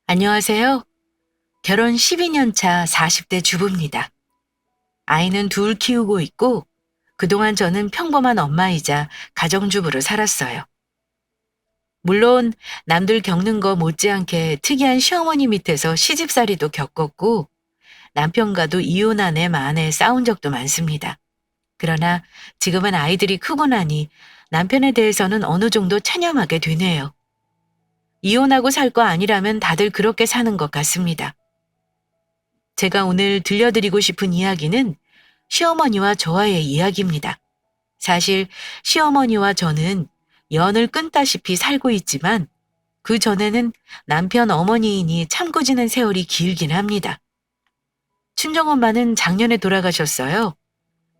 안녕하세요. 결혼 12년 차 40대 주부입니다. 아이는 둘 키우고 있고 그동안 저는 평범한 엄마이자 가정주부로 살았어요. 물론 남들 겪는 거 못지않게 특이한 시어머니 밑에서 시집살이도 겪었고 남편과도 이혼 아내 만에 싸운 적도 많습니다. 그러나 지금은 아이들이 크고 나니 남편에 대해서는 어느 정도 체념하게 되네요. 이혼하고 살 거 아니라면 다들 그렇게 사는 것 같습니다. 제가 오늘 들려드리고 싶은 이야기는 시어머니와 저와의 이야기입니다. 사실 시어머니와 저는 연을 끊다시피 살고 있지만 그 전에는 남편 어머니이니 참고 지낸 세월이 길긴 합니다. 친정엄마는 작년에 돌아가셨어요.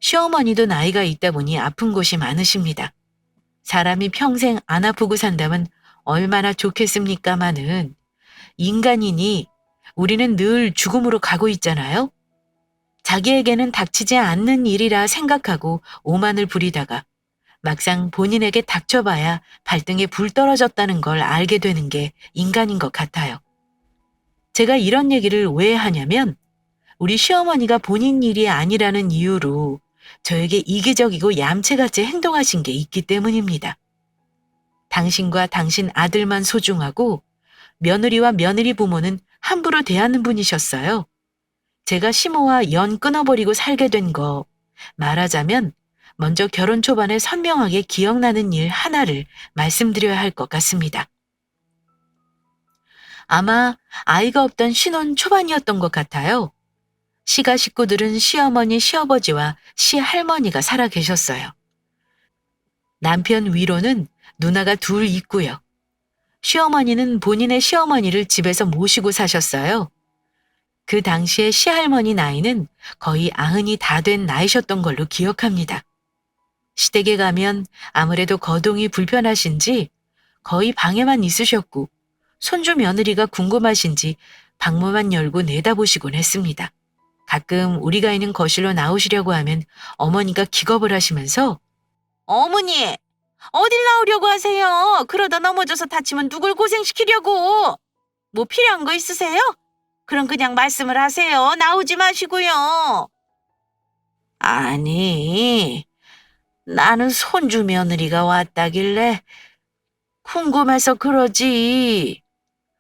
시어머니도 나이가 있다 보니 아픈 곳이 많으십니다. 사람이 평생 안 아프고 산다면 얼마나 좋겠습니까마는 인간이니 우리는 늘 죽음으로 가고 있잖아요. 자기에게는 닥치지 않는 일이라 생각하고 오만을 부리다가 막상 본인에게 닥쳐봐야 발등에 불 떨어졌다는 걸 알게 되는 게 인간인 것 같아요. 제가 이런 얘기를 왜 하냐면 우리 시어머니가 본인 일이 아니라는 이유로 저에게 이기적이고 얌체같이 행동하신 게 있기 때문입니다. 당신과 당신 아들만 소중하고 며느리와 며느리 부모는 함부로 대하는 분이셨어요. 제가 시모와 연 끊어버리고 살게 된 거, 말하자면 먼저 결혼 초반에 선명하게 기억나는 일 하나를 말씀드려야 할 것 같습니다. 아마 아이가 없던 신혼 초반이었던 것 같아요. 시가 식구들은 시어머니, 시아버지와 시할머니가 살아 계셨어요. 남편 위로는 누나가 둘 있고요. 시어머니는 본인의 시어머니를 집에서 모시고 사셨어요. 그 당시에 시할머니 나이는 거의 90이 다 된 나이셨던 걸로 기억합니다. 시댁에 가면 아무래도 거동이 불편하신지 거의 방에만 있으셨고 손주 며느리가 궁금하신지 방문만 열고 내다보시곤 했습니다. 가끔 우리가 있는 거실로 나오시려고 하면 어머니가 기겁을 하시면서 어머니, 어딜 나오려고 하세요? 그러다 넘어져서 다치면 누굴 고생시키려고? 뭐 필요한 거 있으세요? 그럼 그냥 말씀을 하세요. 나오지 마시고요. 아니, 나는 손주 며느리가 왔다길래 궁금해서 그러지.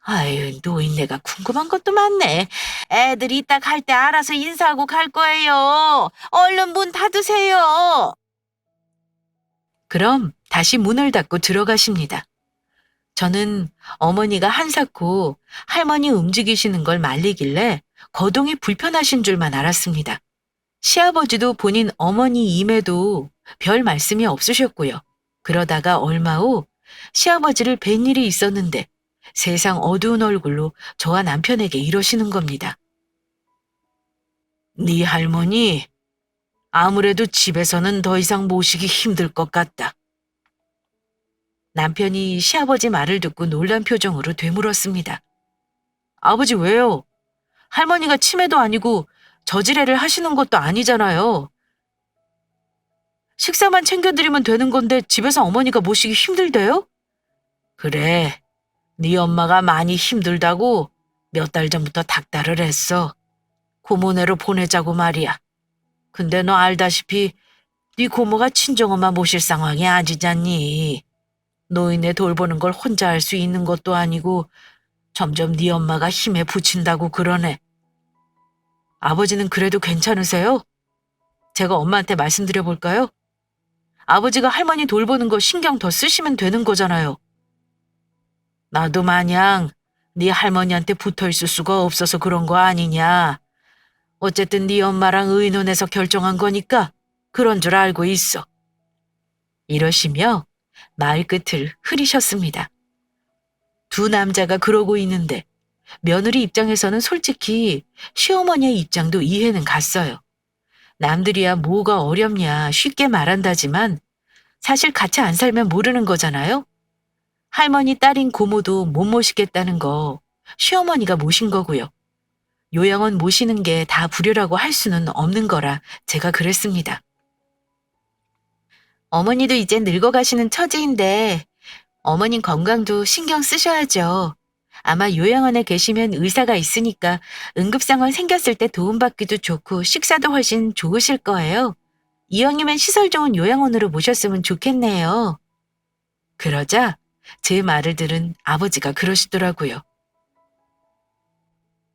아유, 노인네가 궁금한 것도 많네. 애들이 이따 갈 때 알아서 인사하고 갈 거예요. 얼른 문 닫으세요. 그럼 다시 문을 닫고 들어가십니다. 저는 어머니가 한사코 할머니 움직이시는 걸 말리길래 거동이 불편하신 줄만 알았습니다. 시아버지도 본인 어머니 임에도 별 말씀이 없으셨고요. 그러다가 얼마 후 시아버지를 뵌 일이 있었는데 세상 어두운 얼굴로 저와 남편에게 이러시는 겁니다. 네 할머니, 아무래도 집에서는 더 이상 모시기 힘들 것 같다. 남편이 시아버지 말을 듣고 놀란 표정으로 되물었습니다. 아버지 왜요? 할머니가 치매도 아니고 저지레를 하시는 것도 아니잖아요. 식사만 챙겨드리면 되는 건데 집에서 어머니가 모시기 힘들대요? 그래, 네 엄마가 많이 힘들다고 몇 달 전부터 닥달을 했어. 고모네로 보내자고 말이야. 근데 너 알다시피 네 고모가 친정엄마 모실 상황이 아니잖니. 노인네 돌보는 걸 혼자 할 수 있는 것도 아니고 점점 네 엄마가 힘에 부친다고 그러네. 아버지는 그래도 괜찮으세요? 제가 엄마한테 말씀드려 볼까요? 아버지가 할머니 돌보는 거 신경 더 쓰시면 되는 거잖아요. 나도 마냥 네 할머니한테 붙어 있을 수가 없어서 그런 거 아니냐. 어쨌든 네 엄마랑 의논해서 결정한 거니까 그런 줄 알고 있어. 이러시며 말끝을 흐리셨습니다. 두 남자가 그러고 있는데 며느리 입장에서는 솔직히 시어머니의 입장도 이해는 갔어요. 남들이야 뭐가 어렵냐 쉽게 말한다지만 사실 같이 안 살면 모르는 거잖아요. 할머니 딸인 고모도 못 모시겠다는 거 시어머니가 모신 거고요. 요양원 모시는 게 다 불효라고 할 수는 없는 거라 제가 그랬습니다. 어머니도 이제 늙어가시는 처지인데 어머님 건강도 신경 쓰셔야죠. 아마 요양원에 계시면 의사가 있으니까 응급상황 생겼을 때 도움받기도 좋고 식사도 훨씬 좋으실 거예요. 이왕이면 시설 좋은 요양원으로 모셨으면 좋겠네요. 그러자 제 말을 들은 아버지가 그러시더라고요.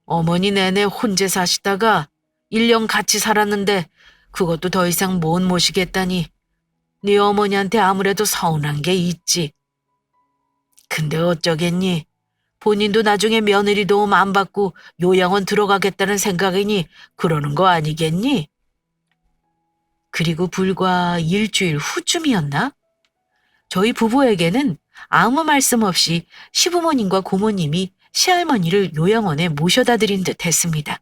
어머니 내내 혼자 사시다가 1년 같이 살았는데 그것도 더 이상 못 모시겠다니 네 어머니한테 아무래도 서운한 게 있지. 근데 어쩌겠니? 본인도 나중에 며느리 도움 안 받고 요양원 들어가겠다는 생각이니 그러는 거 아니겠니? 그리고 불과 일주일 후쯤이었나? 저희 부부에게는 아무 말씀 없이 시부모님과 고모님이 시할머니를 요양원에 모셔다 드린 듯 했습니다.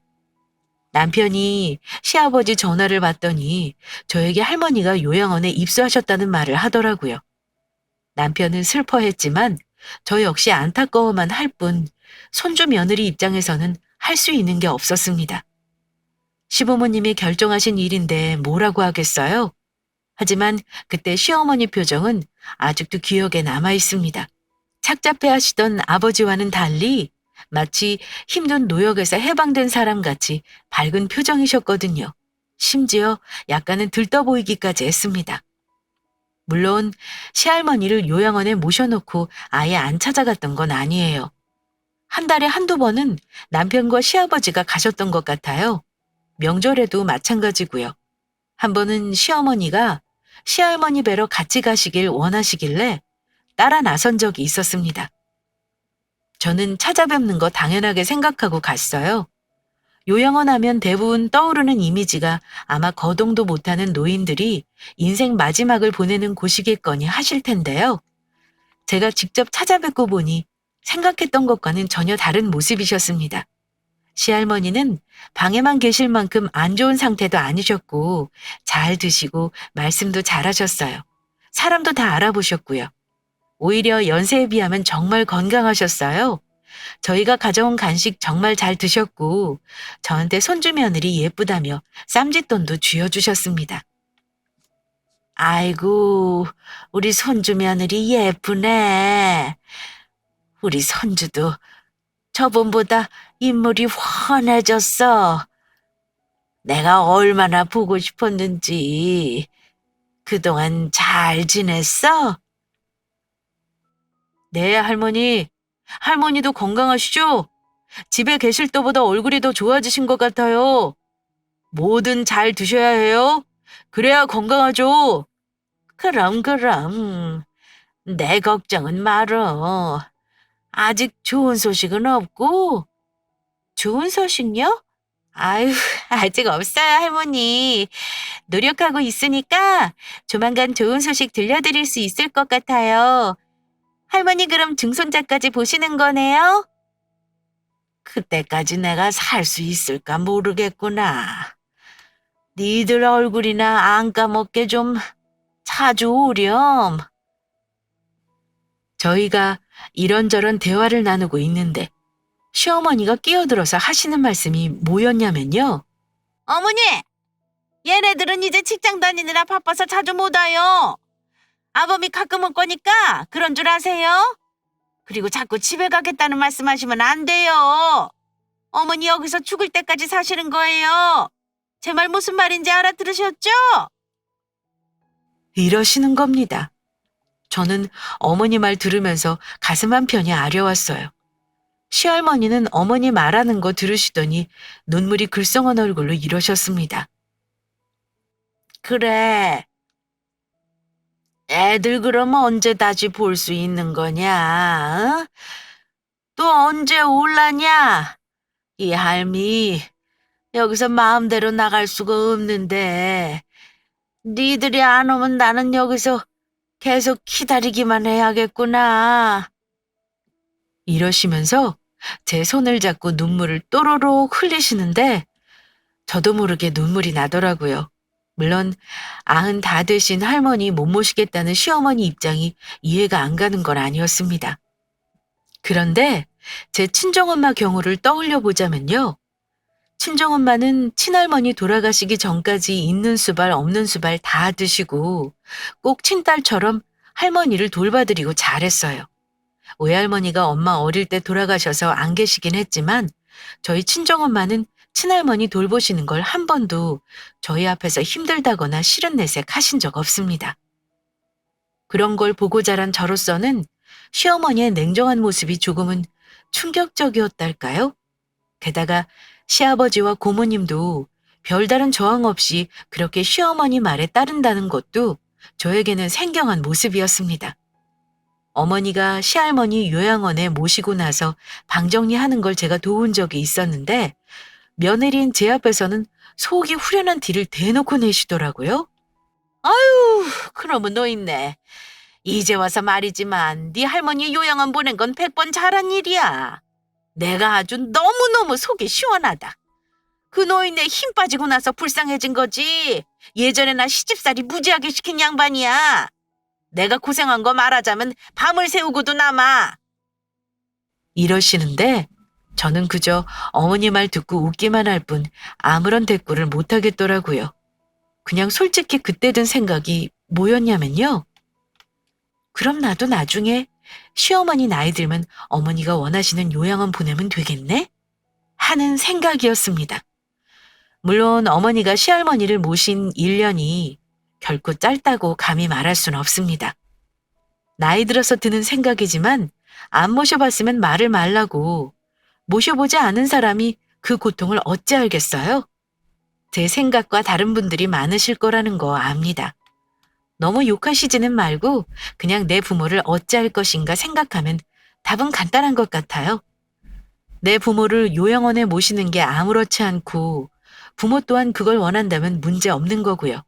남편이 시아버지 전화를 받더니 저에게 할머니가 요양원에 입소하셨다는 말을 하더라고요. 남편은 슬퍼했지만 저 역시 안타까워만 할 뿐 손주 며느리 입장에서는 할 수 있는 게 없었습니다. 시부모님이 결정하신 일인데 뭐라고 하겠어요? 하지만 그때 시어머니 표정은 아직도 기억에 남아 있습니다. 착잡해 하시던 아버지와는 달리 마치 힘든 노역에서 해방된 사람 같이 밝은 표정이셨거든요. 심지어 약간은 들떠 보이기까지 했습니다. 물론 시할머니를 요양원에 모셔놓고 아예 안 찾아갔던 건 아니에요. 한 달에 한두 번은 남편과 시아버지가 가셨던 것 같아요. 명절에도 마찬가지고요. 한 번은 시어머니가 시할머니 뵈러 같이 가시길 원하시길래 따라 나선 적이 있었습니다. 저는 찾아뵙는 거 당연하게 생각하고 갔어요. 요양원 하면 대부분 떠오르는 이미지가 아마 거동도 못하는 노인들이 인생 마지막을 보내는 곳이겠거니 하실 텐데요. 제가 직접 찾아뵙고 보니 생각했던 것과는 전혀 다른 모습이셨습니다. 시할머니는 방에만 계실 만큼 안 좋은 상태도 아니셨고 잘 드시고 말씀도 잘하셨어요. 사람도 다 알아보셨고요. 오히려 연세에 비하면 정말 건강하셨어요. 저희가 가져온 간식 정말 잘 드셨고 저한테 손주 며느리 예쁘다며 쌈짓돈도 쥐어주셨습니다. 아이고, 우리 손주 며느리 예쁘네. 우리 손주도 저번보다 인물이 환해졌어. 내가 얼마나 보고 싶었는지. 그동안 잘 지냈어? 네, 할머니. 할머니도 건강하시죠? 집에 계실 때보다 얼굴이 더 좋아지신 것 같아요. 뭐든 잘 드셔야 해요. 그래야 건강하죠. 그럼. 내 걱정은 말어. 아직 좋은 소식은 없고? 좋은 소식요? 아유, 아직 없어요, 할머니. 노력하고 있으니까 조만간 좋은 소식 들려드릴 수 있을 것 같아요. 할머니 그럼 증손자까지 보시는 거네요? 그때까지 내가 살 수 있을까 모르겠구나. 니들 얼굴이나 안 까먹게 좀 자주 오렴. 저희가 이런저런 대화를 나누고 있는데 시어머니가 끼어들어서 하시는 말씀이 뭐였냐면요. 어머니! 얘네들은 이제 직장 다니느라 바빠서 자주 못 와요. 아범이 가끔 올 거니까 그런 줄 아세요? 그리고 자꾸 집에 가겠다는 말씀하시면 안 돼요. 어머니 여기서 죽을 때까지 사시는 거예요. 제 말 무슨 말인지 알아들으셨죠? 이러시는 겁니다. 저는 어머니 말 들으면서 가슴 한편이 아려왔어요. 시할머니는 어머니 말하는 거 들으시더니 눈물이 글썽한 얼굴로 이러셨습니다. 그래. 애들 그럼 언제 다시 볼 수 있는 거냐? 어? 또 언제 올라냐? 이 할미 여기서 마음대로 나갈 수가 없는데 니들이 안 오면 나는 여기서 계속 기다리기만 해야겠구나. 이러시면서 제 손을 잡고 눈물을 또로록 흘리시는데 저도 모르게 눈물이 나더라고요. 물론 90 다 되신 할머니 못 모시겠다는 시어머니 입장이 이해가 안 가는 건 아니었습니다. 그런데 제 친정엄마 경우를 떠올려 보자면요. 친정엄마는 친할머니 돌아가시기 전까지 있는 수발 없는 수발 다 드시고 꼭 친딸처럼 할머니를 돌봐드리고 잘했어요. 외할머니가 엄마 어릴 때 돌아가셔서 안 계시긴 했지만 저희 친정엄마는 친할머니 돌보시는 걸 한 번도 저희 앞에서 힘들다거나 싫은 내색 하신 적 없습니다. 그런 걸 보고 자란 저로서는 시어머니의 냉정한 모습이 조금은 충격적이었달까요? 게다가 시아버지와 고모님도 별다른 저항 없이 그렇게 시어머니 말에 따른다는 것도 저에게는 생경한 모습이었습니다. 어머니가 시할머니 요양원에 모시고 나서 방 정리하는 걸 제가 도운 적이 있었는데 며느리인 제 앞에서는 속이 후련한 티를 대놓고 내시더라고요. 아유, 그러면 너 있네. 이제 와서 말이지만 네 할머니 요양원 보낸 건 100번 잘한 일이야. 내가 아주 너무너무 속이 시원하다. 그 노인네 힘 빠지고 나서 불쌍해진 거지. 예전에 나 시집살이 무지하게 시킨 양반이야. 내가 고생한 거 말하자면 밤을 새우고도 남아. 이러시는데 저는 그저 어머니 말 듣고 웃기만 할 뿐 아무런 대꾸를 못 하겠더라고요. 그냥 솔직히 그때 든 생각이 뭐였냐면요. 그럼 나도 나중에 시어머니 나이 들면 어머니가 원하시는 요양원 보내면 되겠네? 하는 생각이었습니다. 물론 어머니가 시할머니를 모신 1년이 결코 짧다고 감히 말할 수는 없습니다. 나이 들어서 드는 생각이지만 안 모셔봤으면 말을 말라고 모셔보지 않은 사람이 그 고통을 어찌 알겠어요? 제 생각과 다른 분들이 많으실 거라는 거 압니다. 너무 욕하시지는 말고 그냥 내 부모를 어찌할 것인가 생각하면 답은 간단한 것 같아요. 내 부모를 요양원에 모시는 게 아무렇지 않고 부모 또한 그걸 원한다면 문제 없는 거고요.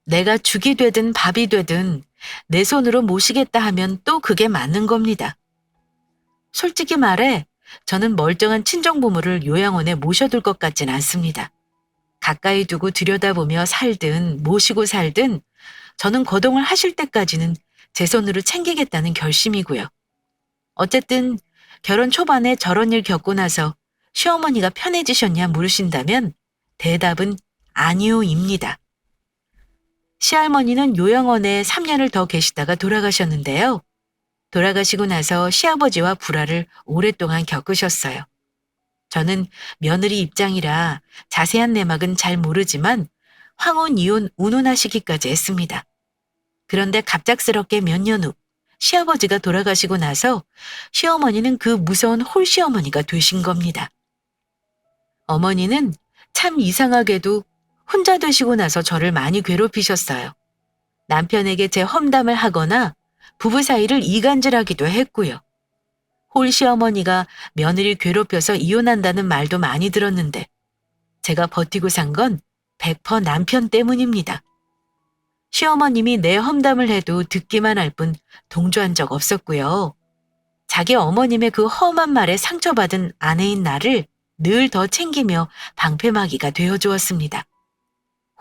내가 죽이 되든 밥이 되든 내 손으로 모시겠다 하면 또 그게 맞는 겁니다. 솔직히 말해 저는 멀쩡한 친정부모를 요양원에 모셔둘 것 같진 않습니다. 가까이 두고 들여다보며 살든 모시고 살든 저는 거동을 하실 때까지는 제 손으로 챙기겠다는 결심이고요. 어쨌든 결혼 초반에 저런 일 겪고 나서 시어머니가 편해지셨냐 물으신다면 대답은 아니요입니다. 시할머니는 요양원에 3년을 더 계시다가 돌아가셨는데요. 돌아가시고 나서 시아버지와 불화를 오랫동안 겪으셨어요. 저는 며느리 입장이라 자세한 내막은 잘 모르지만 황혼, 이혼, 운운하시기까지 했습니다. 그런데 갑작스럽게 몇 년 후 시아버지가 돌아가시고 나서 시어머니는 그 무서운 홀시어머니가 되신 겁니다. 어머니는 참 이상하게도 혼자 되시고 나서 저를 많이 괴롭히셨어요. 남편에게 제 험담을 하거나 부부 사이를 이간질하기도 했고요. 홀시어머니가 며느리 괴롭혀서 이혼한다는 말도 많이 들었는데 제가 버티고 산 건 100% 남편 때문입니다. 시어머님이 내 험담을 해도 듣기만 할 뿐 동조한 적 없었고요. 자기 어머님의 그 험한 말에 상처받은 아내인 나를 늘 더 챙기며 방패막이가 되어주었습니다.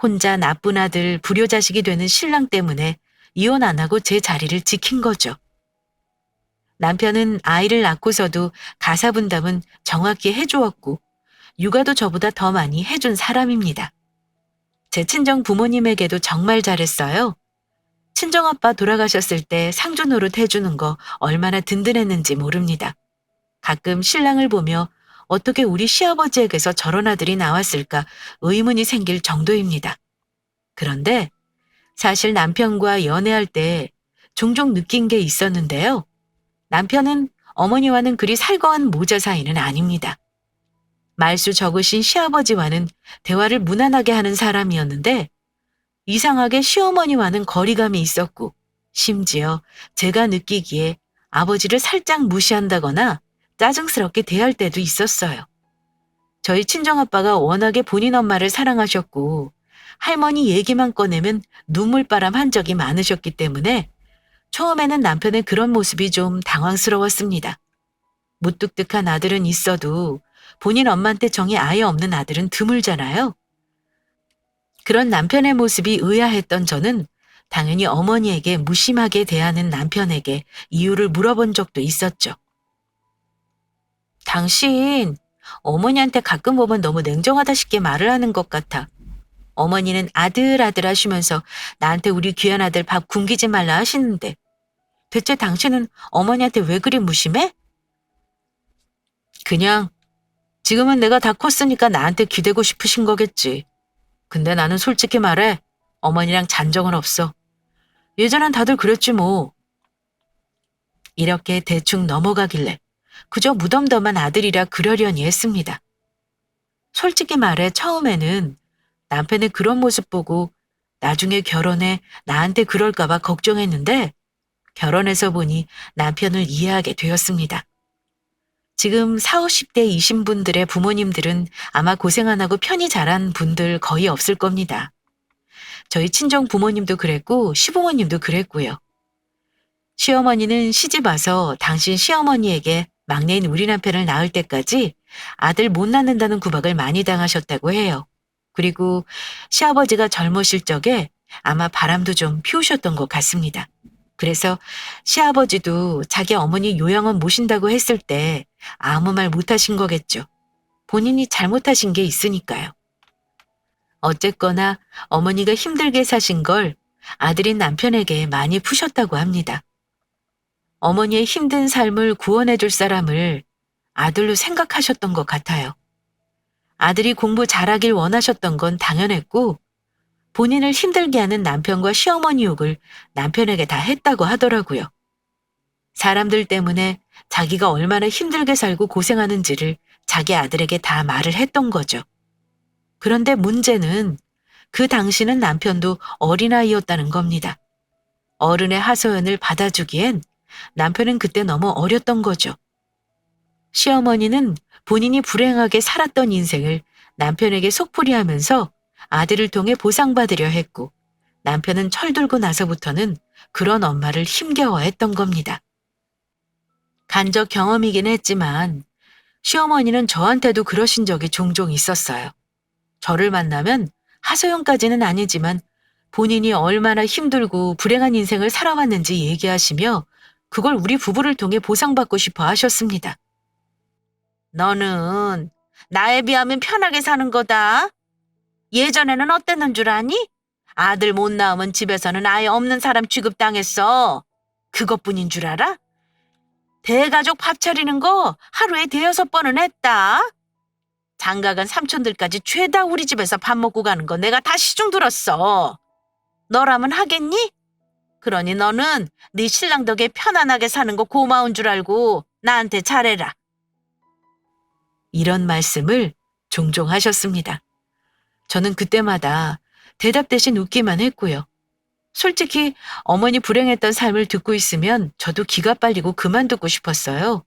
혼자 나쁜 아들, 불효자식이 되는 신랑 때문에 이혼 안 하고 제 자리를 지킨 거죠. 남편은 아이를 낳고서도 가사 분담은 정확히 해주었고 육아도 저보다 더 많이 해준 사람입니다. 제 친정 부모님에게도 정말 잘했어요. 친정아빠 돌아가셨을 때 상주 노릇 해주는 거 얼마나 든든했는지 모릅니다. 가끔 신랑을 보며 어떻게 우리 시아버지에게서 저런 아들이 나왔을까 의문이 생길 정도입니다. 그런데 사실 남편과 연애할 때 종종 느낀 게 있었는데요. 남편은 어머니와는 그리 살거한 모자 사이는 아닙니다. 말수 적으신 시아버지와는 대화를 무난하게 하는 사람이었는데 이상하게 시어머니와는 거리감이 있었고 심지어 제가 느끼기에 아버지를 살짝 무시한다거나 짜증스럽게 대할 때도 있었어요. 저희 친정아빠가 워낙에 본인 엄마를 사랑하셨고 할머니 얘기만 꺼내면 눈물바람 한 적이 많으셨기 때문에 처음에는 남편의 그런 모습이 좀 당황스러웠습니다. 무뚝뚝한 아들은 있어도 본인 엄마한테 정이 아예 없는 아들은 드물잖아요. 그런 남편의 모습이 의아했던 저는 당연히 어머니에게 무심하게 대하는 남편에게 이유를 물어본 적도 있었죠. 당신 어머니한테 가끔 보면 너무 냉정하다 싶게 말을 하는 것 같아. 어머니는 아들 하시면서 나한테 우리 귀한 아들 밥 굶기지 말라 하시는데 대체 당신은 어머니한테 왜 그리 무심해? 그냥 지금은 내가 다 컸으니까 나한테 기대고 싶으신 거겠지. 근데 나는 솔직히 말해 어머니랑 잔 적은 없어. 예전엔 다들 그랬지 뭐. 이렇게 대충 넘어가길래 그저 무덤덤한 아들이라 그러려니 했습니다. 솔직히 말해 처음에는 남편의 그런 모습 보고 나중에 결혼해 나한테 그럴까봐 걱정했는데 결혼해서 보니 남편을 이해하게 되었습니다. 지금 4, 50대이신 분들의 부모님들은 아마 고생 안 하고 편히 자란 분들 거의 없을 겁니다. 저희 친정 부모님도 그랬고 시부모님도 그랬고요. 시어머니는 시집 와서 당신 시어머니에게 막내인 우리 남편을 낳을 때까지 아들 못 낳는다는 구박을 많이 당하셨다고 해요. 그리고 시아버지가 젊으실 적에 아마 바람도 좀 피우셨던 것 같습니다. 그래서 시아버지도 자기 어머니 요양원 모신다고 했을 때 아무 말 못하신 거겠죠. 본인이 잘못하신 게 있으니까요. 어쨌거나 어머니가 힘들게 사신 걸 아들인 남편에게 많이 푸셨다고 합니다. 어머니의 힘든 삶을 구원해 줄 사람을 아들로 생각하셨던 것 같아요. 아들이 공부 잘하길 원하셨던 건 당연했고 본인을 힘들게 하는 남편과 시어머니 욕을 남편에게 다 했다고 하더라고요. 사람들 때문에 자기가 얼마나 힘들게 살고 고생하는지를 자기 아들에게 다 말을 했던 거죠. 그런데 문제는 그 당시는 남편도 어린아이였다는 겁니다. 어른의 하소연을 받아주기엔 남편은 그때 너무 어렸던 거죠. 시어머니는 본인이 불행하게 살았던 인생을 남편에게 속풀이하면서 아들을 통해 보상받으려 했고 남편은 철들고 나서부터는 그런 엄마를 힘겨워했던 겁니다. 간접 경험이긴 했지만 시어머니는 저한테도 그러신 적이 종종 있었어요. 저를 만나면 하소연까지는 아니지만 본인이 얼마나 힘들고 불행한 인생을 살아왔는지 얘기하시며 그걸 우리 부부를 통해 보상받고 싶어 하셨습니다. 너는 나에 비하면 편하게 사는 거다. 예전에는 어땠는 줄 아니? 아들 못 낳으면 집에서는 아예 없는 사람 취급당했어. 그것뿐인 줄 알아? 대가족 밥 차리는 거 하루에 5번은 했다. 장가간 삼촌들까지 죄다 우리 집에서 밥 먹고 가는 거 내가 다 시중 들었어. 너라면 하겠니? 그러니 너는 네 신랑 덕에 편안하게 사는 거 고마운 줄 알고 나한테 잘해라. 이런 말씀을 종종 하셨습니다. 저는 그때마다 대답 대신 웃기만 했고요. 솔직히 어머니 불행했던 삶을 듣고 있으면 저도 기가 빨리고 그만두고 싶었어요.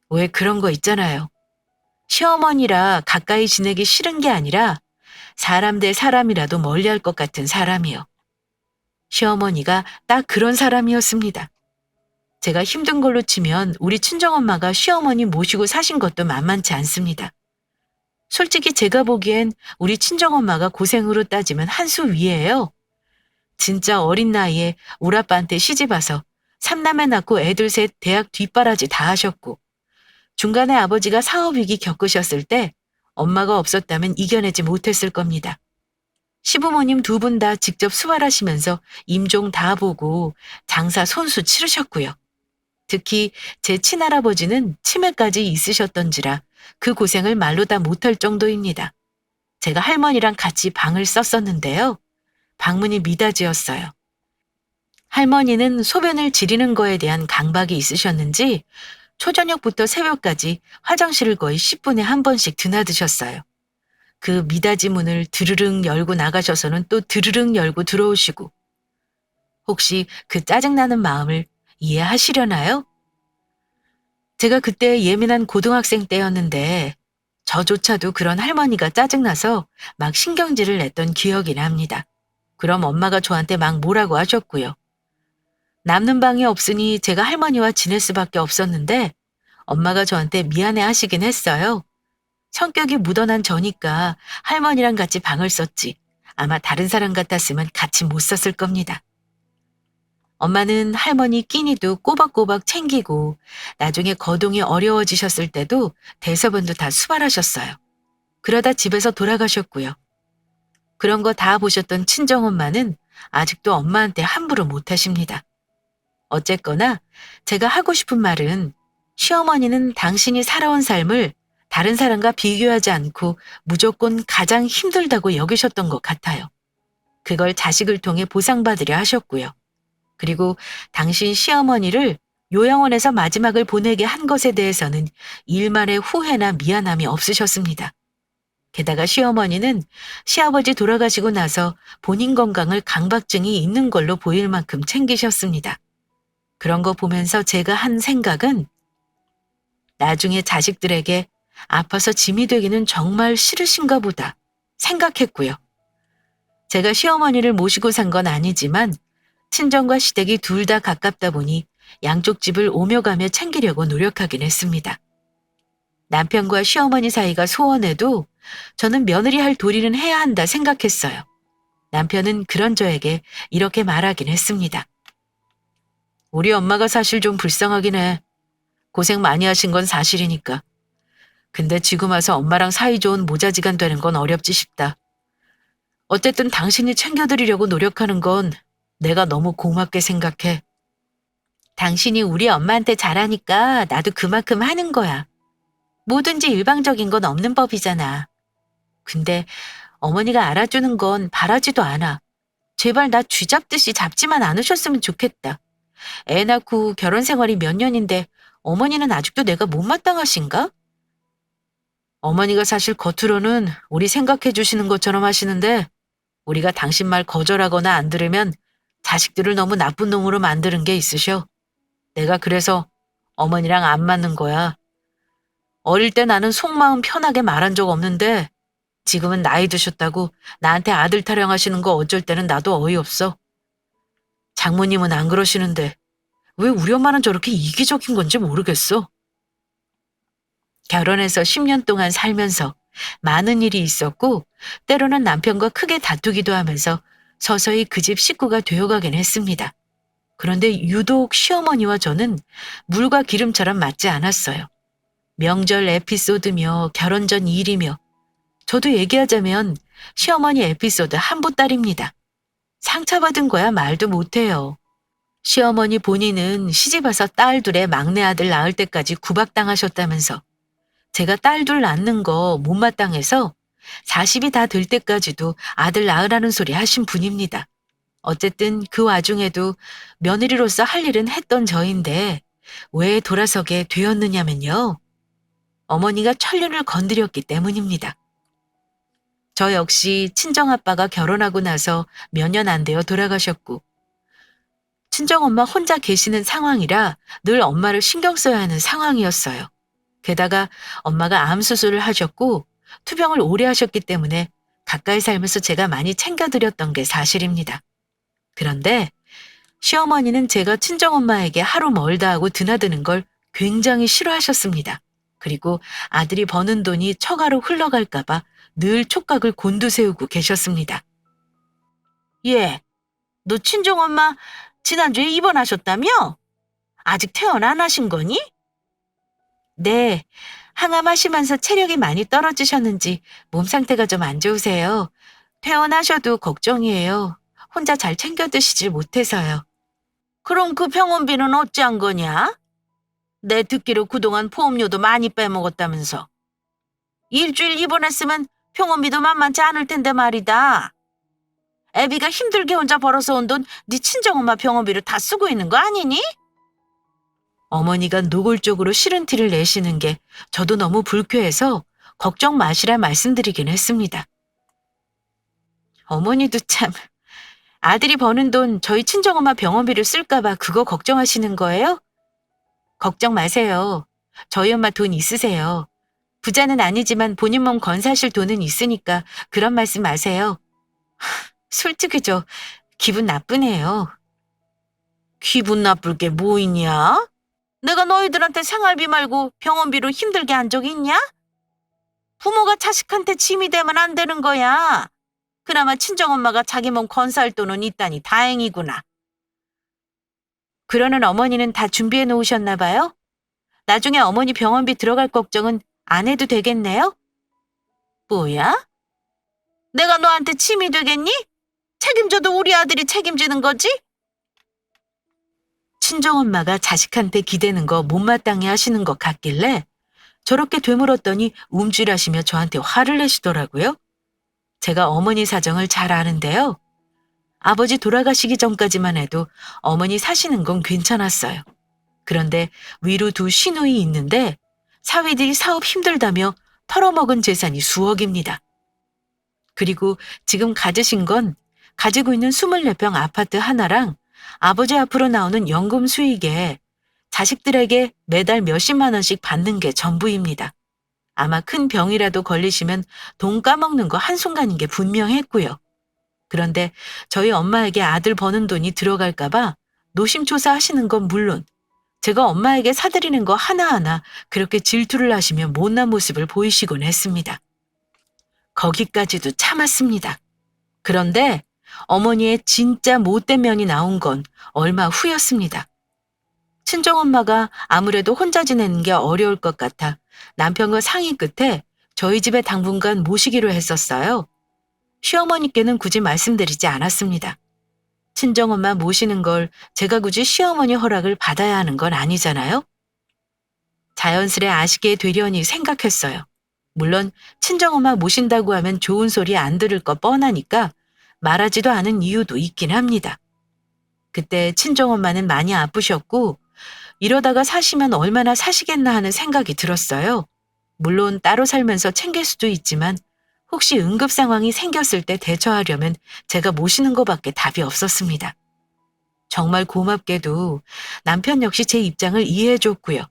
왜 그런 거 있잖아요. 시어머니라 가까이 지내기 싫은 게 아니라 사람 대 사람이라도 멀리할 것 같은 사람이요. 시어머니가 딱 그런 사람이었습니다. 제가 힘든 걸로 치면 우리 친정엄마가 시어머니 모시고 사신 것도 만만치 않습니다. 솔직히 제가 보기엔 우리 친정엄마가 고생으로 따지면 한 수 위예요. 진짜 어린 나이에 우리 아빠한테 시집와서 3남매 낳고 애들 셋 대학 뒷바라지 다 하셨고 중간에 아버지가 사업위기 겪으셨을 때 엄마가 없었다면 이겨내지 못했을 겁니다. 시부모님 2분 다 직접 수발하시면서 임종 다 보고 장사 손수 치르셨고요. 특히 제 친할아버지는 치매까지 있으셨던지라 그 고생을 말로 다 못할 정도입니다. 제가 할머니랑 같이 방을 썼었는데요. 방문이 미닫이였어요. 할머니는 소변을 지리는 거에 대한 강박이 있으셨는지 초저녁부터 새벽까지 화장실을 거의 10분에 한 번씩 드나드셨어요. 그 미닫이 문을 드르륵 열고 나가셔서는 또 드르륵 열고 들어오시고 혹시 그 짜증나는 마음을 이해하시려나요? 제가 그때 예민한 고등학생 때였는데 저조차도 그런 할머니가 짜증나서 막 신경질을 냈던 기억이 납니다. 그럼 엄마가 저한테 막 뭐라고 하셨고요. 남는 방이 없으니 제가 할머니와 지낼 수밖에 없었는데 엄마가 저한테 미안해 하시긴 했어요. 성격이 묻어난 저니까 할머니랑 같이 방을 썼지 아마 다른 사람 같았으면 같이 못 썼을 겁니다. 엄마는 할머니 끼니도 꼬박꼬박 챙기고 나중에 거동이 어려워지셨을 때도 대서변도 다 수발하셨어요. 그러다 집에서 돌아가셨고요. 그런 거 다 보셨던 친정엄마는 아직도 엄마한테 함부로 못하십니다. 어쨌거나 제가 하고 싶은 말은 시어머니는 당신이 살아온 삶을 다른 사람과 비교하지 않고 무조건 가장 힘들다고 여기셨던 것 같아요. 그걸 자식을 통해 보상받으려 하셨고요. 그리고 당신 시어머니를 요양원에서 마지막을 보내게 한 것에 대해서는 일말의 후회나 미안함이 없으셨습니다. 게다가 시어머니는 시아버지 돌아가시고 나서 본인 건강을 강박증이 있는 걸로 보일 만큼 챙기셨습니다. 그런 거 보면서 제가 한 생각은 나중에 자식들에게 아파서 짐이 되기는 정말 싫으신가 보다 생각했고요. 제가 시어머니를 모시고 산 건 아니지만 친정과 시댁이 둘 다 가깝다 보니 양쪽 집을 오며 가며 챙기려고 노력하긴 했습니다. 남편과 시어머니 사이가 소원해도 저는 며느리 할 도리는 해야 한다 생각했어요. 남편은 그런 저에게 이렇게 말하긴 했습니다. 우리 엄마가 사실 좀 불쌍하긴 해. 고생 많이 하신 건 사실이니까. 근데 지금 와서 엄마랑 사이좋은 모자지간 되는 건 어렵지 싶다. 어쨌든 당신이 챙겨드리려고 노력하는 건 내가 너무 고맙게 생각해. 당신이 우리 엄마한테 잘하니까 나도 그만큼 하는 거야. 뭐든지 일방적인 건 없는 법이잖아. 근데 어머니가 알아주는 건 바라지도 않아. 제발 나 쥐잡듯이 잡지만 않으셨으면 좋겠다. 애 낳고 결혼 생활이 몇 년인데 어머니는 아직도 내가 못마땅하신가? 어머니가 사실 겉으로는 우리 생각해 주시는 것처럼 하시는데 우리가 당신 말 거절하거나 안 들으면 자식들을 너무 나쁜 놈으로 만드는 게 있으셔. 내가 그래서 어머니랑 안 맞는 거야. 어릴 때 나는 속마음 편하게 말한 적 없는데 지금은 나이 드셨다고 나한테 아들 타령하시는 거 어쩔 때는 나도 어이없어. 장모님은 안 그러시는데 왜 우리 엄마는 저렇게 이기적인 건지 모르겠어. 결혼해서 10년 동안 살면서 많은 일이 있었고 때로는 남편과 크게 다투기도 하면서 서서히 그 집 식구가 되어가긴 했습니다. 그런데 유독 시어머니와 저는 물과 기름처럼 맞지 않았어요. 명절 에피소드며 결혼 전 일이며 저도 얘기하자면 시어머니 에피소드 한보따리입니다. 상처받은 거야 말도 못해요. 시어머니 본인은 시집와서 딸 둘의 막내 아들 낳을 때까지 구박당하셨다면서 제가 딸 둘 낳는 거 못마땅해서 40이 다 될 때까지도 아들 낳으라는 소리 하신 분입니다. 어쨌든 그 와중에도 며느리로서 할 일은 했던 저인데 왜 돌아서게 되었느냐면요. 어머니가 천륜을 건드렸기 때문입니다. 저 역시 친정아빠가 결혼하고 나서 몇 년 안 되어 돌아가셨고 친정엄마 혼자 계시는 상황이라 늘 엄마를 신경 써야 하는 상황이었어요. 게다가 엄마가 암 수술을 하셨고 투병을 오래 하셨기 때문에 가까이 살면서 제가 많이 챙겨드렸던 게 사실입니다. 그런데 시어머니는 제가 친정엄마에게 하루 멀다 하고 드나드는 걸 굉장히 싫어하셨습니다. 그리고 아들이 버는 돈이 처가로 흘러갈까봐 늘 촉각을 곤두세우고 계셨습니다. 예, 너 친정엄마 지난주에 입원하셨다며? 아직 퇴원 안 하신 거니? 네, 항암하시면서 체력이 많이 떨어지셨는지 몸 상태가 좀 안 좋으세요. 퇴원하셔도 걱정이에요. 혼자 잘 챙겨 드시질 못해서요. 그럼 그 병원비는 어찌한 거냐? 내 듣기로 그동안 보험료도 많이 빼먹었다면서. 일주일 입원했으면 병원비도 만만치 않을 텐데 말이다. 애비가 힘들게 혼자 벌어서 온 돈 네 친정엄마 병원비로 다 쓰고 있는 거 아니니? 어머니가 노골적으로 싫은 티를 내시는 게 저도 너무 불쾌해서 걱정 마시라 말씀드리긴 했습니다. 어머니도 참, 아들이 버는 돈 저희 친정엄마 병원비를 쓸까봐 그거 걱정하시는 거예요? 걱정 마세요. 저희 엄마 돈 있으세요. 부자는 아니지만 본인 몸 건사실 돈은 있으니까 그런 말씀 마세요. 솔직히 저 기분 나쁘네요. 기분 나쁠 게 뭐 있냐? 내가 너희들한테 생활비 말고 병원비로 힘들게 한 적 있냐? 부모가 자식한테 짐이 되면 안 되는 거야. 그나마 친정엄마가 자기 몸 건사할 돈은 있다니 다행이구나. 그러는 어머니는 다 준비해 놓으셨나 봐요? 나중에 어머니 병원비 들어갈 걱정은 안 해도 되겠네요? 뭐야? 내가 너한테 짐이 되겠니? 책임져도 우리 아들이 책임지는 거지? 친정엄마가 자식한테 기대는 거 못마땅해 하시는 것 같길래 저렇게 되물었더니 움찔하시며 저한테 화를 내시더라고요. 제가 어머니 사정을 잘 아는데요. 아버지 돌아가시기 전까지만 해도 어머니 사시는 건 괜찮았어요. 그런데 위로 두 시누이 있는데 사위들이 사업 힘들다며 털어먹은 재산이 수억입니다. 그리고 지금 가지신 건 가지고 있는 24평 아파트 하나랑 아버지 앞으로 나오는 연금 수익에 자식들에게 매달 몇십만 원씩 받는 게 전부입니다. 아마 큰 병이라도 걸리시면 돈 까먹는 거 한순간인 게 분명했고요. 그런데 저희 엄마에게 아들 버는 돈이 들어갈까봐 노심초사 하시는 건 물론 제가 엄마에게 사드리는 거 하나하나 그렇게 질투를 하시며 못난 모습을 보이시곤 했습니다. 거기까지도 참았습니다. 그런데 어머니의 진짜 못된 면이 나온 건 얼마 후였습니다. 친정엄마가 아무래도 혼자 지내는 게 어려울 것 같아 남편과 상의 끝에 저희 집에 당분간 모시기로 했었어요. 시어머니께는 굳이 말씀드리지 않았습니다. 친정엄마 모시는 걸 제가 굳이 시어머니 허락을 받아야 하는 건 아니잖아요. 자연스레 아시게 되려니 생각했어요. 물론 친정엄마 모신다고 하면 좋은 소리 안 들을 거 뻔하니까 말하지도 않은 이유도 있긴 합니다. 그때 친정엄마는 많이 아프셨고 이러다가 사시면 얼마나 사시겠나 하는 생각이 들었어요. 물론 따로 살면서 챙길 수도 있지만 혹시 응급 상황이 생겼을 때 대처하려면 제가 모시는 것밖에 답이 없었습니다. 정말 고맙게도 남편 역시 제 입장을 이해해줬고요.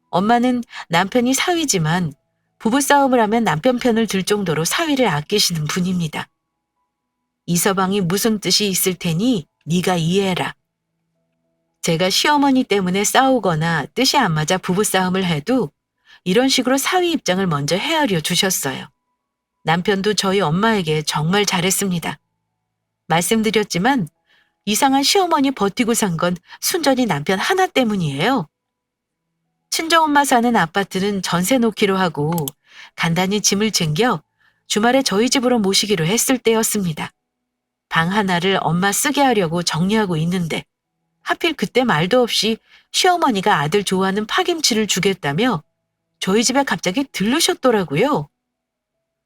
엄마는 남편이 사위지만 부부싸움을 하면 남편 편을 들 정도로 사위를 아끼시는 분입니다. 이 서방이 무슨 뜻이 있을 테니 네가 이해해라. 제가 시어머니 때문에 싸우거나 뜻이 안 맞아 부부싸움을 해도 이런 식으로 사위 입장을 먼저 헤아려 주셨어요. 남편도 저희 엄마에게 정말 잘했습니다. 말씀드렸지만 이상한 시어머니 버티고 산 건 순전히 남편 하나 때문이에요. 친정엄마 사는 아파트는 전세 놓기로 하고 간단히 짐을 챙겨 주말에 저희 집으로 모시기로 했을 때였습니다. 방 하나를 엄마 쓰게 하려고 정리하고 있는데 하필 그때 말도 없이 시어머니가 아들 좋아하는 파김치를 주겠다며 저희 집에 갑자기 들르셨더라고요.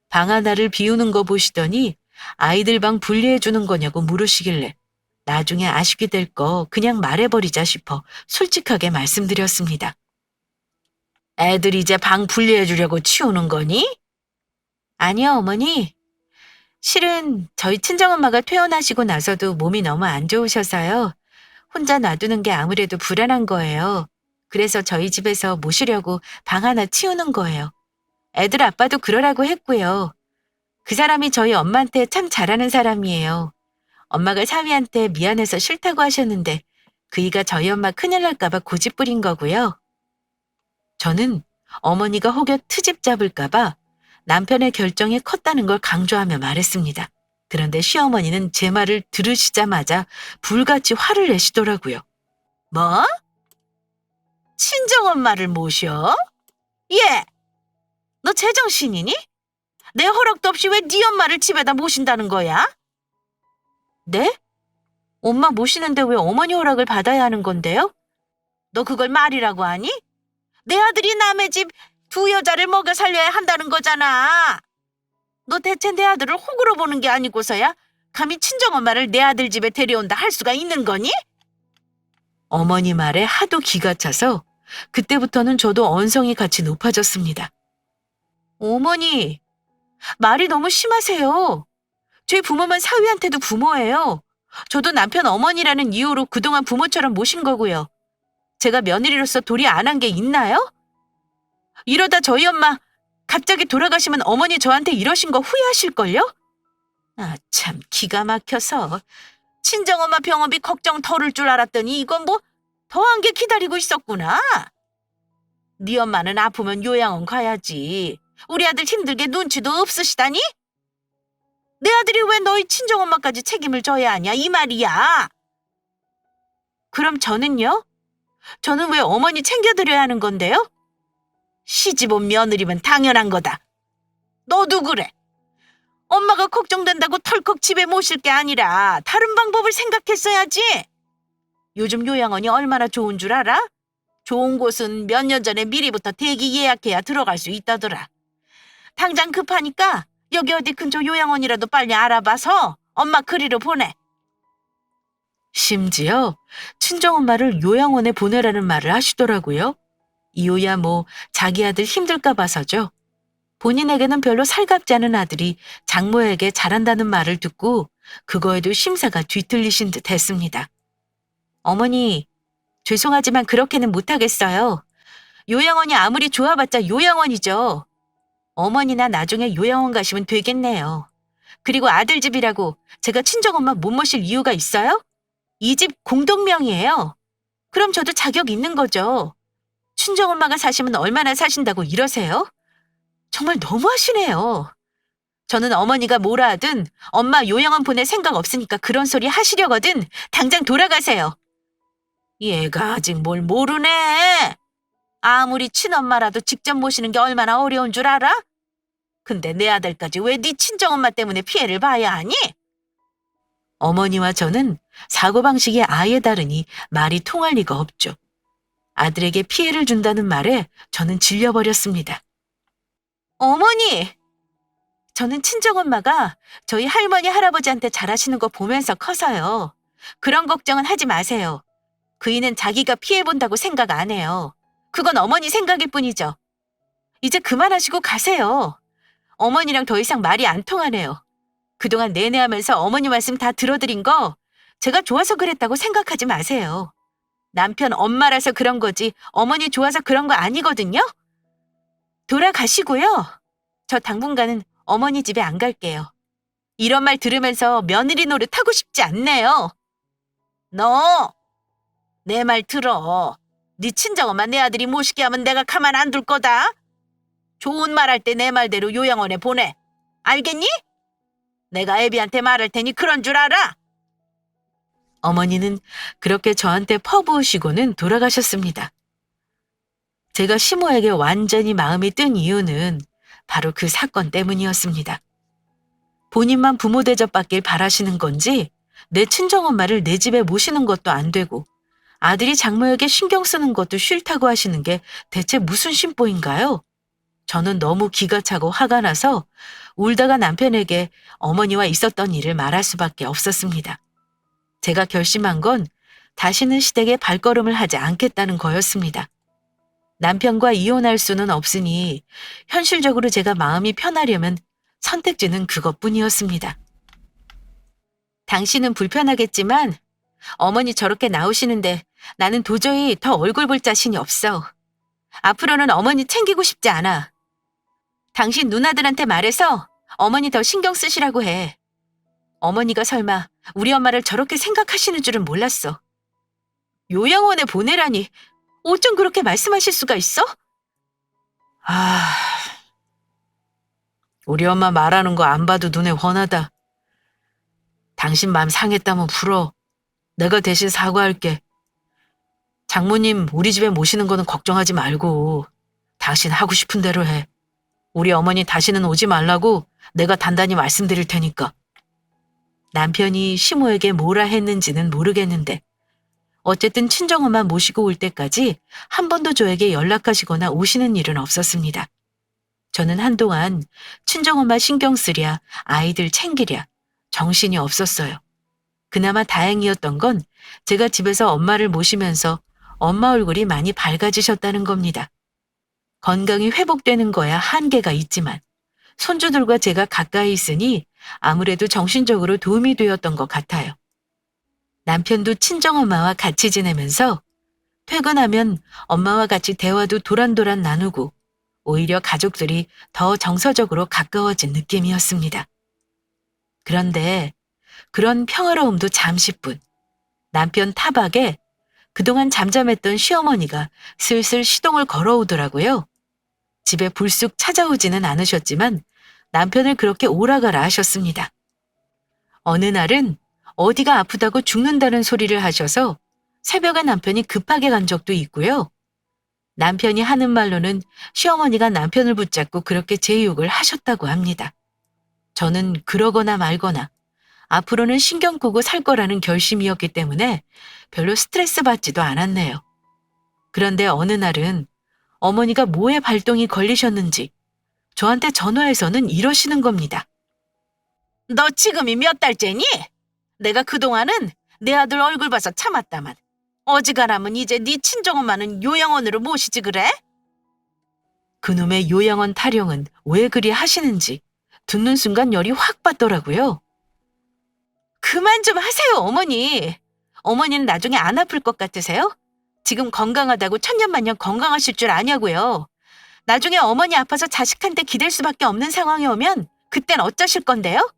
방 하나를 비우는 거 보시더니 아이들 방 분리해 주는 거냐고 물으시길래 나중에 아쉽게 될 거 그냥 말해버리자 싶어 솔직하게 말씀드렸습니다. 애들 이제 방 분리해 주려고 치우는 거니? 아니요, 어머니. 실은 저희 친정엄마가 퇴원하시고 나서도 몸이 너무 안 좋으셔서요. 혼자 놔두는 게 아무래도 불안한 거예요. 그래서 저희 집에서 모시려고 방 하나 치우는 거예요. 애들 아빠도 그러라고 했고요. 그 사람이 저희 엄마한테 참 잘하는 사람이에요. 엄마가 사위한테 미안해서 싫다고 하셨는데 그이가 저희 엄마 큰일 날까 봐 고집 부린 거고요. 저는 어머니가 혹여 트집 잡을까 봐 남편의 결정이 컸다는 걸 강조하며 말했습니다. 그런데 시어머니는 제 말을 들으시자마자 불같이 화를 내시더라고요. 뭐? 친정엄마를 모셔? 예! 너 제정신이니? 내 허락도 없이 왜 네 엄마를 집에다 모신다는 거야? 네? 엄마 모시는데 왜 어머니 허락을 받아야 하는 건데요? 너 그걸 말이라고 하니? 내 아들이 남의 집 두 여자를 먹여 살려야 한다는 거잖아. 너 대체 내 아들을 호구로 보는 게 아니고서야 감히 친정엄마를 내 아들 집에 데려온다 할 수가 있는 거니? 어머니 말에 하도 기가 차서 그때부터는 저도 언성이 같이 높아졌습니다. 어머니, 말이 너무 심하세요. 저희 부모만 사위한테도 부모예요. 저도 남편 어머니라는 이유로 그동안 부모처럼 모신 거고요. 제가 며느리로서 도리 안 한 게 있나요? 이러다 저희 엄마 갑자기 돌아가시면 어머니 저한테 이러신 거 후회하실걸요? 아, 참 기가 막혀서. 친정엄마 병원비 걱정 덜을 줄 알았더니 이건 뭐 더한 게 기다리고 있었구나. 네 엄마는 아프면 요양원 가야지. 우리 아들 힘들게 눈치도 없으시다니? 내 아들이 왜 너희 친정엄마까지 책임을 져야 하냐 이 말이야. 그럼 저는요? 저는 왜 어머니 챙겨드려야 하는 건데요? 시집 온 며느리면 당연한 거다. 너도 그래. 엄마가 걱정된다고 털컥 집에 모실 게 아니라 다른 방법을 생각했어야지. 요즘 요양원이 얼마나 좋은 줄 알아? 좋은 곳은 몇 년 전에 미리부터 대기 예약해야 들어갈 수 있다더라. 당장 급하니까 여기 어디 근처 요양원이라도 빨리 알아봐서 엄마 그리로 보내. 심지어 친정엄마를 요양원에 보내라는 말을 하시더라고요. 이유야 뭐 자기 아들 힘들까 봐서죠. 본인에게는 별로 살갑지 않은 아들이 장모에게 잘한다는 말을 듣고 그거에도 심사가 뒤틀리신 듯 했습니다. 어머니, 죄송하지만 그렇게는 못하겠어요. 요양원이 아무리 좋아봤자 요양원이죠. 어머니나 나중에 요양원 가시면 되겠네요. 그리고 아들 집이라고 제가 친정엄마 못 모실 이유가 있어요? 이 집 공동명의예요. 그럼 저도 자격 있는 거죠. 친정엄마가 사시면 얼마나 사신다고 이러세요? 정말 너무하시네요. 저는 어머니가 뭐라 하든 엄마 요양원 보낼 생각 없으니까 그런 소리 하시려거든 당장 돌아가세요. 얘가 아직 뭘 모르네. 아무리 친엄마라도 직접 모시는 게 얼마나 어려운 줄 알아? 근데 내 아들까지 왜 네 친정엄마 때문에 피해를 봐야 하니? 어머니와 저는 사고방식이 아예 다르니 말이 통할 리가 없죠. 아들에게 피해를 준다는 말에 저는 질려버렸습니다. 어머니! 저는 친정엄마가 저희 할머니, 할아버지한테 잘하시는 거 보면서 커서요. 그런 걱정은 하지 마세요. 그이는 자기가 피해본다고 생각 안 해요. 그건 어머니 생각일 뿐이죠. 이제 그만하시고 가세요. 어머니랑 더 이상 말이 안 통하네요. 그동안 내내 하면서 어머니 말씀 다 들어드린 거 제가 좋아서 그랬다고 생각하지 마세요. 남편 엄마라서 그런 거지 어머니 좋아서 그런 거 아니거든요. 돌아가시고요. 저 당분간은 어머니 집에 안 갈게요. 이런 말 들으면서 며느리 노릇 하고 싶지 않네요. 너! 내 말 들어. 네 친정엄마 내 아들이 모시게 하면 내가 가만 안 둘 거다. 좋은 말 할 때 내 말대로 요양원에 보내. 알겠니? 내가 애비한테 말할 테니 그런 줄 알아. 어머니는 그렇게 저한테 퍼부으시고는 돌아가셨습니다. 제가 시모에게 완전히 마음이 뜬 이유는 바로 그 사건 때문이었습니다. 본인만 부모 대접받길 바라시는 건지 내 친정엄마를 내 집에 모시는 것도 안 되고 아들이 장모에게 신경 쓰는 것도 싫다고 하시는 게 대체 무슨 심보인가요? 저는 너무 기가 차고 화가 나서 울다가 남편에게 어머니와 있었던 일을 말할 수밖에 없었습니다. 제가 결심한 건 다시는 시댁에 발걸음을 하지 않겠다는 거였습니다. 남편과 이혼할 수는 없으니 현실적으로 제가 마음이 편하려면 선택지는 그것뿐이었습니다. 당신은 불편하겠지만 어머니 저렇게 나오시는데 나는 도저히 더 얼굴 볼 자신이 없어. 앞으로는 어머니 챙기고 싶지 않아. 당신 누나들한테 말해서 어머니 더 신경 쓰시라고 해. 어머니가 설마 우리 엄마를 저렇게 생각하시는 줄은 몰랐어. 요양원에 보내라니 어쩜 그렇게 말씀하실 수가 있어? 아, 우리 엄마 말하는 거 안 봐도 눈에 훤하다. 당신 마음 상했다면 풀어. 내가 대신 사과할게. 장모님 우리 집에 모시는 거는 걱정하지 말고 당신 하고 싶은 대로 해. 우리 어머니 다시는 오지 말라고 내가 단단히 말씀드릴 테니까. 남편이 시모에게 뭐라 했는지는 모르겠는데 어쨌든 친정엄마 모시고 올 때까지 한 번도 저에게 연락하시거나 오시는 일은 없었습니다. 저는 한동안 친정엄마 신경 쓰랴 아이들 챙기랴 정신이 없었어요. 그나마 다행이었던 건 제가 집에서 엄마를 모시면서 엄마 얼굴이 많이 밝아지셨다는 겁니다. 건강이 회복되는 거야 한계가 있지만 손주들과 제가 가까이 있으니 아무래도 정신적으로 도움이 되었던 것 같아요. 남편도 친정엄마와 같이 지내면서 퇴근하면 엄마와 같이 대화도 도란도란 나누고 오히려 가족들이 더 정서적으로 가까워진 느낌이었습니다. 그런데 그런 평화로움도 잠시뿐 남편 타박에 그동안 잠잠했던 시어머니가 슬슬 시동을 걸어오더라고요. 집에 불쑥 찾아오지는 않으셨지만 남편을 그렇게 오라가라 하셨습니다. 어느 날은 어디가 아프다고 죽는다는 소리를 하셔서 새벽에 남편이 급하게 간 적도 있고요. 남편이 하는 말로는 시어머니가 남편을 붙잡고 그렇게 제 욕을 하셨다고 합니다. 저는 그러거나 말거나 앞으로는 신경 끄고 살 거라는 결심이었기 때문에 별로 스트레스 받지도 않았네요. 그런데 어느 날은 어머니가 뭐에 발동이 걸리셨는지 저한테 전화해서는 이러시는 겁니다. 너 지금이 몇 달째니? 내가 그동안은 내 아들 얼굴 봐서 참았다만 어지간하면 이제 네 친정엄마는 요양원으로 모시지 그래? 그놈의 요양원 타령은 왜 그리 하시는지 듣는 순간 열이 확 받더라고요. 그만 좀 하세요, 어머니. 어머니는 나중에 안 아플 것 같으세요? 지금 건강하다고 천년만년 건강하실 줄 아냐고요. 나중에 어머니 아파서 자식한테 기댈 수밖에 없는 상황이 오면 그땐 어쩌실 건데요?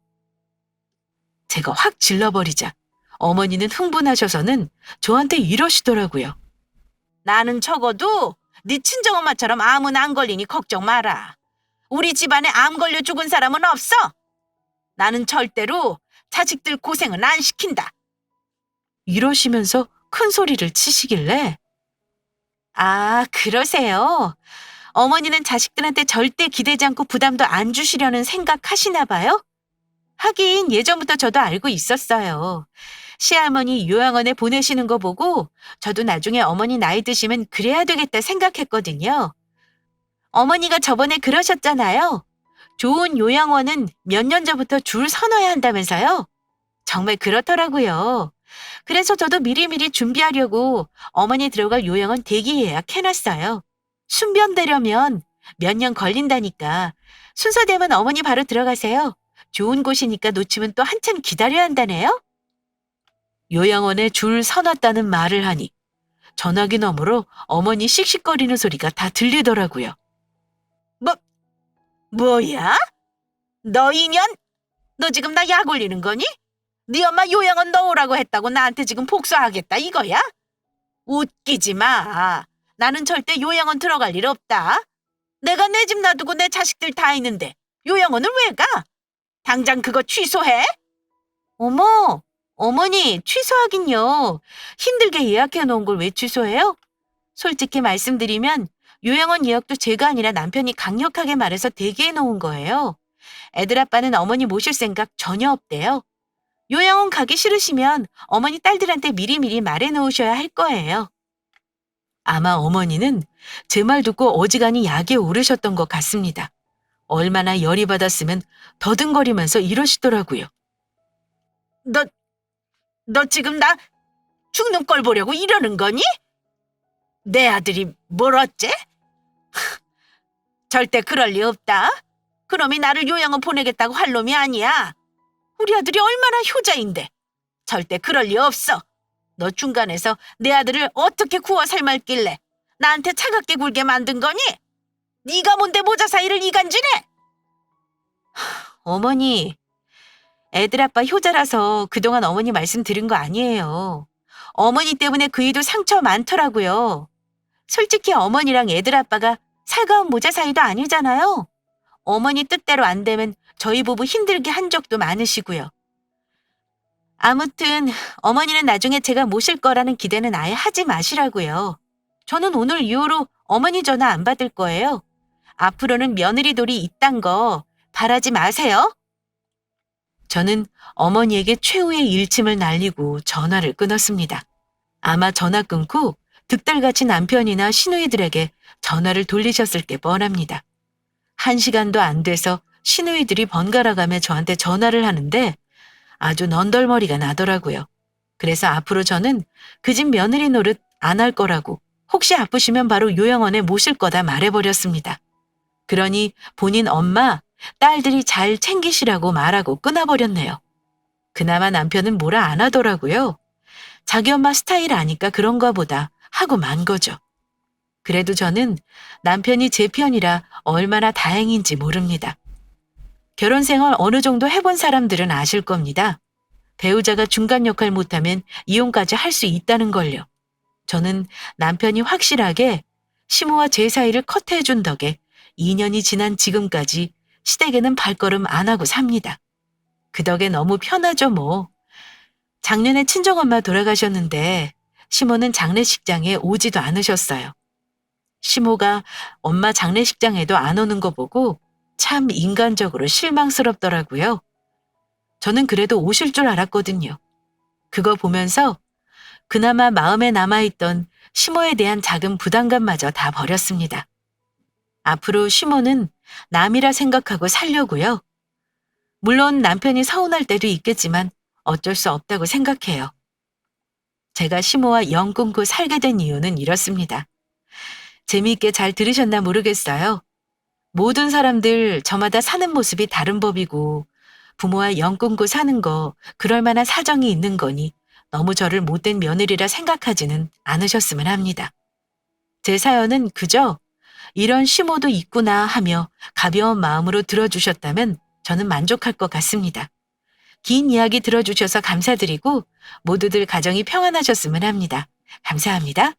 제가 확 질러버리자 어머니는 흥분하셔서는 저한테 이러시더라고요. 나는 적어도 네 친정엄마처럼 암은 안 걸리니 걱정 마라. 우리 집안에 암 걸려 죽은 사람은 없어. 나는 절대로 자식들 고생은 안 시킨다. 이러시면서 큰 소리를 치시길래 아, 그러세요? 어머니는 자식들한테 절대 기대지 않고 부담도 안 주시려는 생각하시나 봐요? 하긴 예전부터 저도 알고 있었어요. 시할머니 요양원에 보내시는 거 보고 저도 나중에 어머니 나이 드시면 그래야 되겠다 생각했거든요. 어머니가 저번에 그러셨잖아요. 좋은 요양원은 몇 년 전부터 줄 서놔야 한다면서요? 정말 그렇더라고요. 그래서 저도 미리미리 준비하려고 어머니 들어갈 요양원 대기 예약 해놨어요. 순변되려면 몇 년 걸린다니까. 순서되면 어머니 바로 들어가세요. 좋은 곳이니까 놓치면 또 한참 기다려야 한다네요. 요양원에 줄 서놨다는 말을 하니 전화기 너머로 어머니 씩씩거리는 소리가 다 들리더라고요. 뭐야? 너 인연? 너 지금 나 약 올리는 거니? 네 엄마 요양원 넣으라고 했다고 나한테 지금 복수하겠다 이거야? 웃기지 마. 나는 절대 요양원 들어갈 일 없다. 내가 내 집 놔두고 내 자식들 다 있는데 요양원을 왜 가? 당장 그거 취소해. 어머, 어머니 취소하긴요. 힘들게 예약해 놓은 걸 왜 취소해요? 솔직히 말씀드리면 요양원 예약도 제가 아니라 남편이 강력하게 말해서 대기해 놓은 거예요. 애들 아빠는 어머니 모실 생각 전혀 없대요. 요양원 가기 싫으시면 어머니 딸들한테 미리미리 말해 놓으셔야 할 거예요. 아마 어머니는 제 말 듣고 어지간히 약에 오르셨던 것 같습니다. 얼마나 열이 받았으면 더듬거리면서 이러시더라고요. 너 지금 나 죽는 꼴 보려고 이러는 거니? 내 아들이 뭘 어째? 절대 그럴 리 없다. 그놈이 나를 요양원 보내겠다고 할 놈이 아니야. 우리 아들이 얼마나 효자인데. 절대 그럴 리 없어. 너 중간에서 내 아들을 어떻게 구워 삶았길래 나한테 차갑게 굴게 만든 거니? 네가 뭔데 모자 사이를 이간질해? 어머니, 애들 아빠 효자라서 그동안 어머니 말씀 들은 거 아니에요. 어머니 때문에 그 이도 상처 많더라고요. 솔직히 어머니랑 애들 아빠가 살가운 모자 사이도 아니잖아요. 어머니 뜻대로 안 되면 저희 부부 힘들게 한 적도 많으시고요. 아무튼 어머니는 나중에 제가 모실 거라는 기대는 아예 하지 마시라고요. 저는 오늘 이후로 어머니 전화 안 받을 거예요. 앞으로는 며느리 돌이 이딴 거 바라지 마세요. 저는 어머니에게 최후의 일침을 날리고 전화를 끊었습니다. 아마 전화 끊고 득달같이 남편이나 시누이들에게 전화를 돌리셨을 게 뻔합니다. 1시간도 안 돼서 시누이들이 번갈아가며 저한테 전화를 하는데 아주 넌덜머리가 나더라고요. 그래서 앞으로 저는 그 집 며느리 노릇 안 할 거라고 혹시 아프시면 바로 요양원에 모실 거다 말해버렸습니다. 그러니 본인 엄마, 딸들이 잘 챙기시라고 말하고 끊어버렸네요. 그나마 남편은 뭐라 안 하더라고요. 자기 엄마 스타일 아니까 그런가 보다 하고 만 거죠. 그래도 저는 남편이 제 편이라 얼마나 다행인지 모릅니다. 결혼 생활 어느 정도 해본 사람들은 아실 겁니다. 배우자가 중간 역할 못하면 이혼까지 할 수 있다는 걸요. 저는 남편이 확실하게 시모와 제 사이를 커트해준 덕에 2년이 지난 지금까지 시댁에는 발걸음 안 하고 삽니다. 그 덕에 너무 편하죠 뭐. 작년에 친정엄마 돌아가셨는데 시모는 장례식장에 오지도 않으셨어요. 시모가 엄마 장례식장에도 안 오는 거 보고 참 인간적으로 실망스럽더라고요. 저는 그래도 오실 줄 알았거든요. 그거 보면서 그나마 마음에 남아있던 시모에 대한 작은 부담감마저 다 버렸습니다. 앞으로 시모는 남이라 생각하고 살려고요. 물론 남편이 서운할 때도 있겠지만 어쩔 수 없다고 생각해요. 제가 시모와 영 끊고 살게 된 이유는 이렇습니다. 재미있게 잘 들으셨나 모르겠어요. 모든 사람들 저마다 사는 모습이 다른 법이고 부모와 영 끊고 사는 거 그럴 만한 사정이 있는 거니 너무 저를 못된 며느리라 생각하지는 않으셨으면 합니다. 제 사연은 그저 이런 시모도 있구나 하며 가벼운 마음으로 들어주셨다면 저는 만족할 것 같습니다. 긴 이야기 들어주셔서 감사드리고 모두들 가정이 평안하셨으면 합니다. 감사합니다.